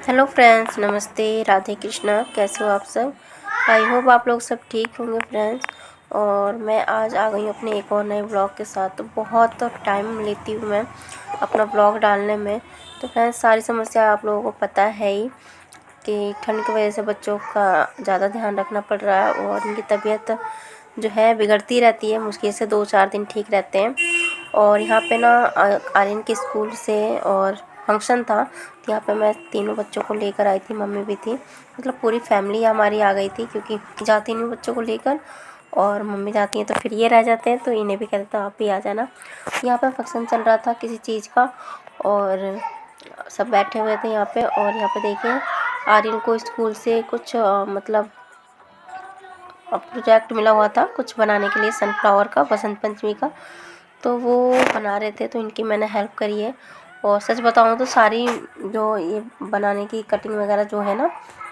Hello friends, नमस्ते, राधे कृष्णा। कैसे हो आप सब? आई होप आप लोग सब ठीक होंगे फ्रेंड्स। और मैं आज आ गई हूँ अपने एक और नए ब्लॉग के साथ। तो बहुत टाइम लेती हूँ मैं अपना ब्लॉग डालने में। तो फ्रेंड्स, सारी समस्या आप लोगों को पता है ही कि ठंड की वजह से बच्चों का ज़्यादा ध्यान रखना पड़ रहा है और उनकी तबीयत जो है बिगड़ती रहती है। मुश्किल से 2-4 दिन ठीक रहते हैं। और यहाँ पे ना आर्यन के स्कूल से और फंक्शन था, तो यहाँ पे मैं तीनों बच्चों को लेकर आई थी। मम्मी भी थी, मतलब पूरी फैमिली हमारी आ गई थी, क्योंकि जाती नहीं बच्चों को लेकर और मम्मी जाती हैं तो फिर ये रह जाते हैं, तो इन्हें भी कहते थे आप भी आ जाना। यहाँ पे फंक्शन चल रहा था किसी चीज़ का और सब बैठे हुए थे यहाँ पे। और यहाँ पे देखिए आर्यन को स्कूल से कुछ मतलब प्रोजेक्ट मिला हुआ था कुछ बनाने के लिए, सनफ्लावर का, बसंत पंचमी का। तो वो बना रहे थे, तो इनकी मैंने हेल्प करी है। और सच बताऊँ तो सारी जो ये बनाने की कटिंग वगैरह जो है ना,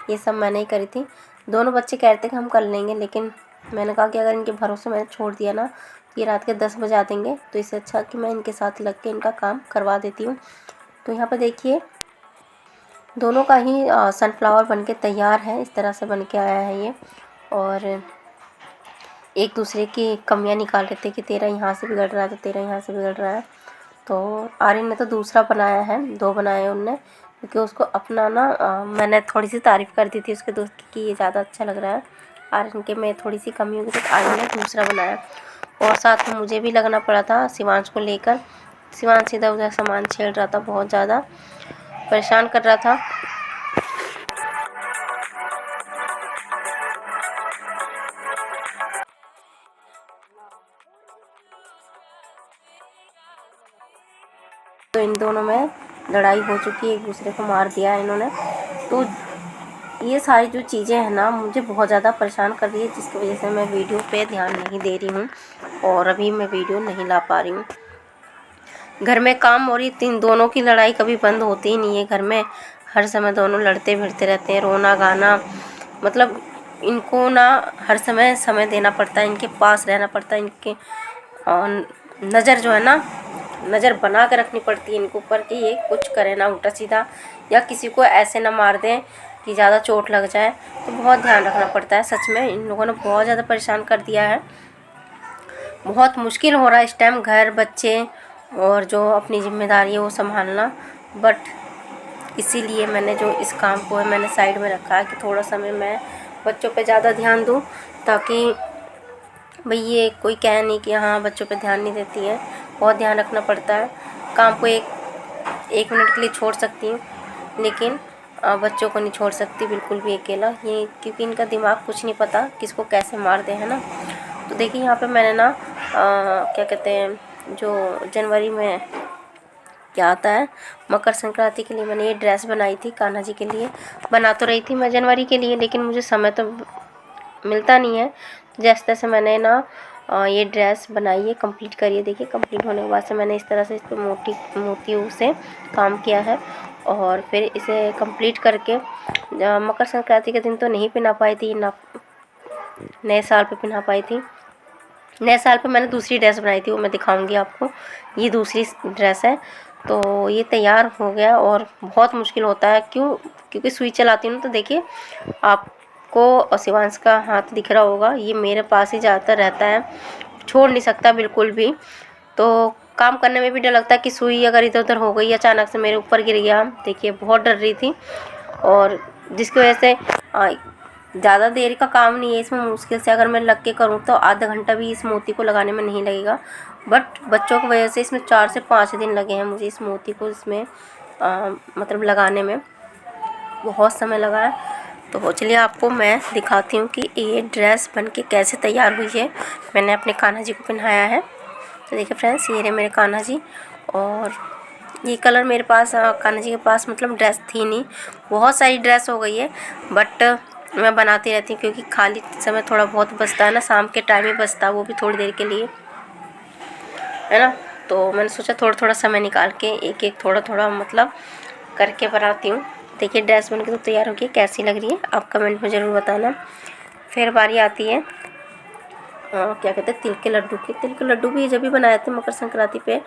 ये सब मैंने ही करी थी। दोनों बच्चे कह रहे थे कि हम कर लेंगे, लेकिन मैंने कहा कि अगर इनके भरोसे मैंने छोड़ दिया ना तो ये रात के 10 बजा देंगे, तो इससे अच्छा कि मैं इनके साथ लग के इनका काम करवा देती हूँ। तो यहाँ पर देखिए दोनों का ही सनफ्लावर बन के तैयार है। इस तरह से बन के आया है ये। और एक दूसरे की कमियां निकाल रहे थे कि तेरा यहाँ से बिगड़ रहा है, तो तेरा यहाँ से बिगड़ रहा है। तो आर्यन ने तो दूसरा बनाया है, 2 बनाए उनने, क्योंकि उसको अपना ना मैंने थोड़ी सी तारीफ़ कर दी थी उसके दोस्त की कि ये ज़्यादा अच्छा लग रहा है। आर्यन के में थोड़ी सी कमी होगी तो आर्यन ने दूसरा बनाया। और साथ में मुझे भी लगना पड़ा था शिवांश को लेकर। शिवांश इधर उधर सामान छेड़ रहा था, बहुत ज़्यादा परेशान कर रहा था। तो इन दोनों में लड़ाई हो चुकी है, एक दूसरे को मार दिया है इन्होंने। तो ये सारी जो चीज़ें हैं ना मुझे बहुत ज़्यादा परेशान कर रही है, जिसकी वजह से मैं वीडियो पे ध्यान नहीं दे रही हूँ और अभी मैं वीडियो नहीं ला पा रही हूँ। घर में काम और ये इन दोनों की लड़ाई कभी बंद होती ही नहीं है। घर में हर समय दोनों लड़ते भिड़ते रहते हैं, रोना गाना, मतलब इनको ना हर समय समय देना पड़ता है, इनके पास रहना पड़ता है, इनके नज़र जो है ना, नज़र बना के रखनी पड़ती है इनके ऊपर कि ये कुछ करे ना उल्टा सीधा, या किसी को ऐसे ना मार दें कि ज़्यादा चोट लग जाए। तो बहुत ध्यान रखना पड़ता है। सच में इन लोगों ने बहुत ज़्यादा परेशान कर दिया है। बहुत मुश्किल हो रहा है इस टाइम घर, बच्चे और जो अपनी जिम्मेदारी है वो संभालना। बट इसीलिए मैंने जो इस काम को है मैंने साइड में रखा है कि थोड़ा समय मैं बच्चों पे ज़्यादा ध्यान दूँ, ताकि भाई ये कोई कहे नहीं कि हाँ बच्चों पे ध्यान नहीं देती है। बहुत ध्यान रखना पड़ता है। काम को एक मिनट के लिए छोड़ सकती हूँ, लेकिन बच्चों को नहीं छोड़ सकती बिल्कुल भी अकेला, ये क्योंकि इनका दिमाग कुछ नहीं पता किसको कैसे मार दे, है ना। तो देखिए यहाँ पे मैंने ना क्या कहते हैं, जो जनवरी में क्या आता है, मकर संक्रांति के लिए मैंने ये ड्रेस बनाई थी कान्हा जी के लिए। बना तो रही थी मैं जनवरी के लिए, लेकिन मुझे समय तो मिलता नहीं है। जैसे तैसे मैंने ना ये ड्रेस बनाई है, कंप्लीट करी है। देखिए कंप्लीट होने के बाद से मैंने इस तरह से इस पर मोतियों से काम किया है। और फिर इसे कंप्लीट करके मकर संक्रांति के दिन तो नहीं पहना पाई थी ना, नए साल पे पहना पाई थी। नए साल पे मैंने दूसरी ड्रेस बनाई थी, वो मैं दिखाऊंगी आपको। ये दूसरी ड्रेस है। तो ये तैयार हो गया और बहुत मुश्किल होता है, क्योंकि सुई चलाती हूँ ना। तो देखिए आपको शिवांश का हाथ दिख रहा होगा, ये मेरे पास ही ज़्यादातर रहता है, छोड़ नहीं सकता बिल्कुल भी। तो काम करने में भी डर लगता है कि सुई अगर इधर उधर हो गई, अचानक से मेरे ऊपर गिर गया। देखिए बहुत डर रही थी, और जिसकी वजह से ज़्यादा देर का काम नहीं है इसमें। मुश्किल से अगर मैं लग के करूँ तो आधा घंटा भी इस मोती को लगाने में नहीं लगेगा। बट बच्चों की वजह से इसमें 4 से 5 दिन लगे हैं मुझे इस मोती को इसमें मतलब लगाने में बहुत समय लगा है। तो चलिए आपको मैं दिखाती हूँ कि ये ड्रेस बन के कैसे तैयार हुई है। मैंने अपने कान्हा जी को पहनाया है। तो देखिए फ्रेंड्स, ये रहे मेरे कान्हा जी। और ये कलर मेरे पास कान्हा जी के पास मतलब ड्रेस थी नहीं, बहुत सारी ड्रेस हो गई है। बट मैं बनाती रहती हूँ, क्योंकि खाली समय थोड़ा बहुत बचता है ना, शाम के टाइम ही बचता है, वो भी थोड़ी देर के लिए, है ना। तो मैंने सोचा थोड़ा थोड़ा समय निकाल के एक एक थोड़ा थोड़ा मतलब करके बनाती हूँ। देखिए ड्रेस बन के तो तैयार हो गई, कैसी लग रही है आप कमेंट में ज़रूर बताना। फिर बारी आती है क्या कहते हैं, तिल के लड्डू की। तिल के लड्डू भी जब भी बनाए थे मकर संक्रांति पे।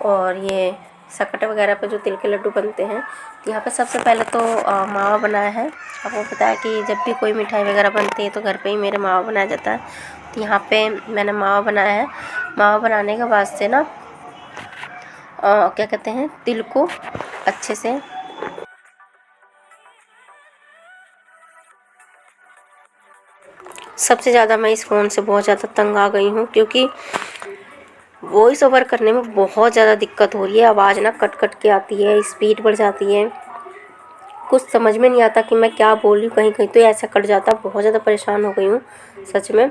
और ये सकट वगैरह पे जो तिल के लड्डू बनते हैं। तो यहाँ पे सबसे पहले तो मावा बनाया है। आपको पता है कि जब भी कोई मिठाई वगैरह बनती है तो घर पे ही मेरे मावा बनाया जाता है। तो यहाँ पे मैंने मावा बनाया है। मावा बनाने के बाद से ना क्या कहते हैं, तिल को अच्छे से सबसे ज़्यादा मैं इस फ़ोन से बहुत ज़्यादा तंग आ गई हूँ, क्योंकि वॉइस ओवर करने में बहुत ज़्यादा दिक्कत हो रही है। आवाज़ ना कट कट के आती है, स्पीड बढ़ जाती है, कुछ समझ में नहीं आता कि मैं क्या बोल रही हूँ। कहीं कहीं तो ऐसा कट जाता, बहुत ज़्यादा परेशान हो गई हूँ सच में।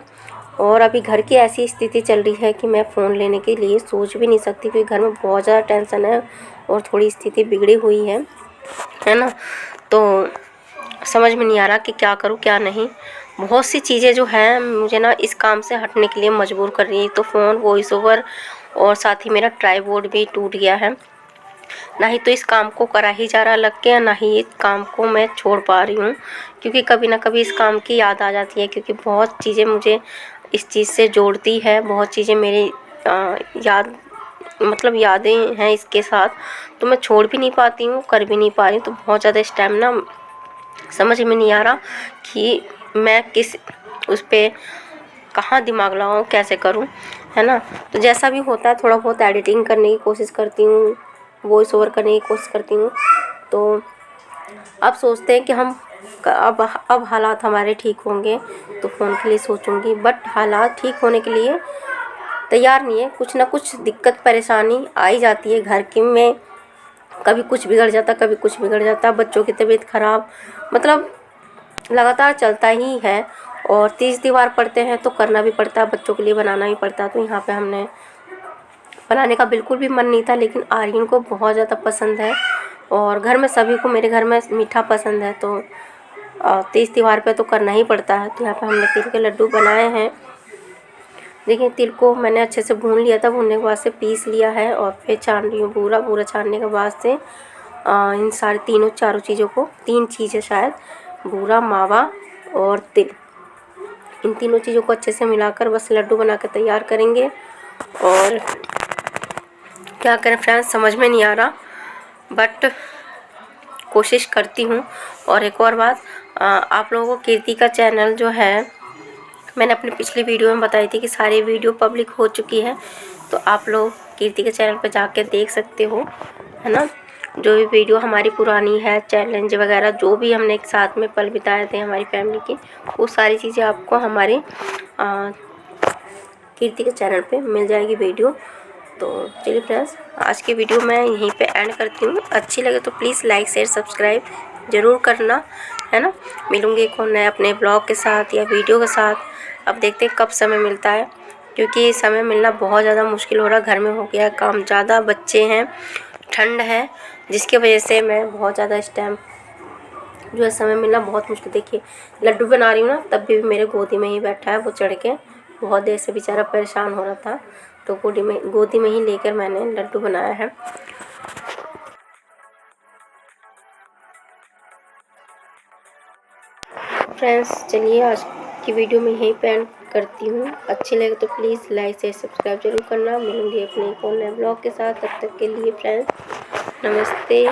और अभी घर की ऐसी स्थिति चल रही है कि मैं फ़ोन लेने के लिए सोच भी नहीं सकती, क्योंकि घर में बहुत ज़्यादा टेंशन है और थोड़ी स्थिति बिगड़ी हुई है ना। तो समझ में नहीं आ रहा कि क्या करूँ क्या नहीं। बहुत सी चीज़ें जो हैं मुझे ना इस काम से हटने के लिए मजबूर कर रही है। तो फ़ोन, वॉइस ओवर और साथ ही मेरा ट्राइपॉड भी टूट गया है। ना ही तो इस काम को करा ही जा रहा लग के, ना ही इस काम को मैं छोड़ पा रही हूँ, क्योंकि कभी ना कभी इस काम की याद आ जाती है, क्योंकि बहुत चीज़ें मुझे इस चीज़ से जोड़ती है। बहुत चीज़ें मेरी यादें हैं इसके साथ, तो मैं छोड़ भी नहीं पाती हूँ, कर भी नहीं पा रही हूँ। तो बहुत ज़्यादा इस टाइम ना समझ में नहीं आ रहा कि मैं किस उस पर कहाँ दिमाग लगाऊँ, कैसे करूँ, है ना। तो जैसा भी होता है थोड़ा बहुत एडिटिंग करने की कोशिश करती हूँ, वॉइस ओवर करने की कोशिश करती हूँ। तो अब सोचते हैं कि हम अब हालात हमारे ठीक होंगे तो फ़ोन के लिए सोचूंगी, बट हालात ठीक होने के लिए तैयार नहीं है। कुछ ना कुछ दिक्कत परेशानी आ ही जाती है घर की में। कभी कुछ बिगड़ जाता, कभी कुछ बिगड़ जाता, बच्चों की तबीयत ख़राब, मतलब लगातार चलता ही है। और तीज त्योहार पड़ते हैं तो करना भी पड़ता है, बच्चों के लिए बनाना भी पड़ता है। तो यहाँ पे हमने बनाने का बिल्कुल भी मन नहीं था, लेकिन आर्यन को बहुत ज़्यादा पसंद है और घर में सभी को, मेरे घर में मीठा पसंद है। तो तीज त्योहार पे तो करना ही पड़ता है। तो यहाँ पे हमने तिल के लड्डू बनाए हैं। देखिए, तिल को मैंने अच्छे से भून लिया था, भूनने के बाद से पीस लिया है और फिर छान रही हूँ पूरा छानने के बाद से इन सारे चारों चीज़ों को, 3 चीज़ें शायद, बूरा, मावा और तिल, इन तीनों चीज़ों को अच्छे से मिलाकर बस लड्डू बना कर तैयार करेंगे। और क्या करें फ्रेंड्स, समझ में नहीं आ रहा, बट कोशिश करती हूँ। और एक और बात, आप लोगों को कीर्ति का चैनल जो है, मैंने अपनी पिछली वीडियो में बताई थी कि सारी वीडियो पब्लिक हो चुकी है, तो आप लोग कीर्ति के चैनल पर जाके देख सकते हो, है ना। जो भी वीडियो हमारी पुरानी है, चैलेंज वगैरह जो भी हमने एक साथ में पल बिताए थे हमारी फैमिली की, वो सारी चीज़ें आपको हमारे कीर्ति के चैनल पे मिल जाएगी वीडियो। तो चलिए फ्रेंड्स, आज की वीडियो मैं यहीं पे एंड करती हूँ। अच्छी लगे तो प्लीज़ लाइक शेयर सब्सक्राइब ज़रूर करना, है ना। मिलूँगी एक और नए अपने ब्लॉग के साथ या वीडियो के साथ। अब देखते हैं कब समय मिलता है, क्योंकि समय मिलना बहुत ज़्यादा मुश्किल हो रहा है। घर में हो गया काम ज़्यादा, बच्चे हैं, ठंड है, जिसकी वजह से मैं बहुत ज़्यादा इस टाइम जो है समय मिलना बहुत मुश्किल। देखिए, लड्डू बना रही हूँ ना, तब भी मेरे गोदी में ही बैठा है वो चढ़ के, बहुत देर से बेचारा परेशान हो रहा था। तो गोदी में ही लेकर मैंने लड्डू बनाया है। फ्रेंड्स, चलिए आज की वीडियो में यहीं पे एंड करती हूँ। अच्छी लगे तो प्लीज़ लाइक शेयर सब्सक्राइब जरूर करना। मिलूंगी अपने एक और नए ब्लॉग के साथ, तब तक के लिए फ्रेंड्स नमस्ते।